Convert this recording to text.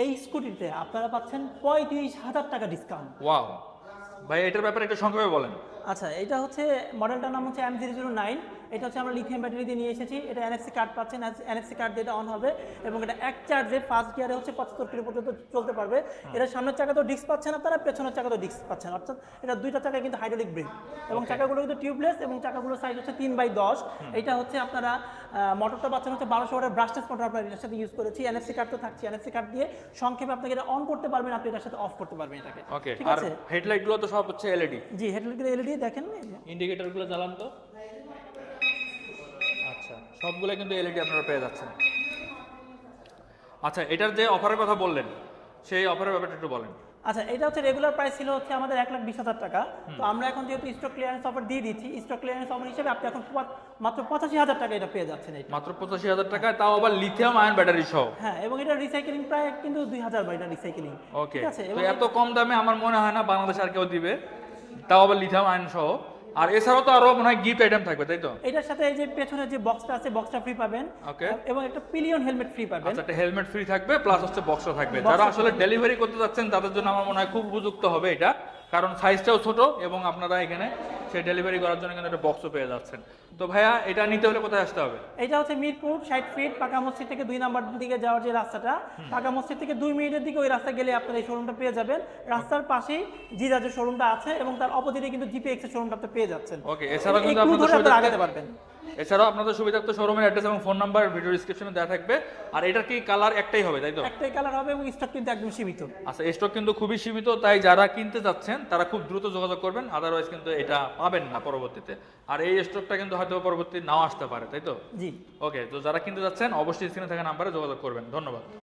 এই স্কুটিতে আপনারা পাচ্ছেন 35,000 টাকা ডিসকাউন্ট। ওয়াও ভাই, এটার ব্যাপারে একটু সংক্ষেপে বলেন। আচ্ছা, এটা হচ্ছে মডেলটার নাম হচ্ছে M009। এটা হচ্ছে আমরা লিথিয়াম ব্যাটারি দিয়ে নিয়ে এসেছি। এটা NFC কার্ড পাচ্ছেন, NFC কার্ড দিয়ে এটা অন হবে এবং এটা এক চার্জে ফার্স্ট গিয়ারে হচ্ছে 75 কিলো পর্যন্ত চলতে পারবে। এটা সামনের চাকাতেও ডিস্ক পাচ্ছেন আপনারা, পেছনের চাকাতেও ডিস্ক পাচ্ছেন, অর্থাৎ এটা দুইটা চাকায় কিন্তু হাইড্রোলিক ব্রেক এবং চাকাগুলো কিন্তু টিউবলেস এবং চাকাগুলোর সাইজ হচ্ছে 3/10। এটা হচ্ছে আপনারা মোটরটা পাচ্ছেন হচ্ছে 1200 ওয়াটের ব্রাশলেস মোটর আপনার এটার সাথে ইউজ করেছি। NFC কার্ড তো থাকছে, NFC কার্ড দিয়ে সংক্ষেপে আপনাকে এটা অন করতে পারবেন, আপনি এটার সাথে অফ করতে পারবেন এটাকে। ওকে, ঠিক আর আছে? হেডলাইট গুলো তো সব হচ্ছে এলইডি। জি, হেডলাইটের LED দেখেন। ইন্ডিকেটর গুলো জ্বালান তো। আচ্ছা, সবগুলো কিন্তু এলইডি আপনারা পেয়ে যাচ্ছেন। আচ্ছা, এটার যে অফারের কথা বললেন, সেই অফারের ব্যাপারটা একটু বলেন। আচ্ছা, এটা হচ্ছে রেগুলার প্রাইস ছিল হচ্ছে আমাদের 1,20,000 টাকা। তো আমরা এখন যেহেতু স্টক ক্লিয়ারেন্স অফার দিয়ে দিচ্ছি, স্টক ক্লিয়ারেন্স অফার হিসেবে আপনি এখন মাত্র 85,000 টাকা এটা পেয়ে যাচ্ছেন। এটা মাত্র 85,000 টাকায়, তাও আবার লিথিয়াম আয়ন ব্যাটারি সহ। হ্যাঁ, এবং এটা রিসাইকেলিং প্রায় কিন্তু 2,000 বা এটা রিসাইকেলিং। ওকে, ঠিক আছে? তো এবং এত কম দামে আমার মনে হয় না বাংলাদেশে আর কেউ দিবে, তাও আবার লিথিয়াম আয়ন সহ। আর এছাড়াও তো আরো মনে হয় গিফট আইটেম থাকবে, তাই তো? এটার সাথে এই যে পেছনে যে বক্সটা আছে, বক্সটা ফ্রি পাবেন। ওকে, এবং একটা পিলিয়ন হেলমেট ফ্রি পাবেন। আচ্ছা, একটা হেলমেট ফ্রি থাকবে, প্লাস হচ্ছে বক্সও থাকবে। Box যারা ও আসলে থাকবে। ডেলিভারি করতে যাচ্ছেন তাদের জন্য আমার মনে হয় খুব উপযুক্ত হবে এটা, কারণ সাইজটাও ছোট এবং আপনারা এখানে সেই ডেলিভারি করার জন্য কিন্তু একটা বক্সও পেয়ে যাচ্ছেন। তো ভাইয়া, এটা নিতে হলে কোথায় আসতে হবে? এটা হচ্ছে মিরপুর 60 ফিট পাকা মসজিদ থেকে 2 নাম্বার দিকে যাওয়ার যে রাস্তাটা, পাকা মসজিদ থেকে 2 মিনিটের দিকে ওই রাস্তা গেলে আপনারা এই শোরুমটা পেয়ে যাবেন। রাস্তার পাশেই জিরাজের শোরুমটা আছে এবং তার অপোজিটে কিন্তু GPX এর শোরুমটা আপনি পেয়ে যাচ্ছেন। ওকে, এছাড়াও এই কিন্তু clue আপনাদের ধরে আপনারা সুবিধার্থে আগাতে পারবেন। এছাড়াও আপনাদের সুবিধার্থে শোরুমের অ্যাড্রেস এবং ফোন নাম্বার ভিডিও ডেসক্রিপশনে দেওয়া থাকবে। আর এটার কি কালার একটাই হবে, তাই তো? একটাই কালার হবে এবং স্টক কিন্তু একদম সীমিত। আচ্ছা, স্টক কিন্তু খুবই সীমিত, তাই যারা কিনতে যাচ্ছেন তারা খুব দ্রুত যোগাযোগ করবেন, আদারওয়াইজ কিন্তু এটা পাবেন না পরবর্তীতে। আর এই স্টকটা কিন্তু হয়তো পরবর্তী নাও আসতে পারে, তাই তো? জি। ওকে, তো যারা কিনতে যাচ্ছেন অবশ্যই স্ক্রিনে থাকা নাম্বারে যোগাযোগ করবেন। ধন্যবাদ।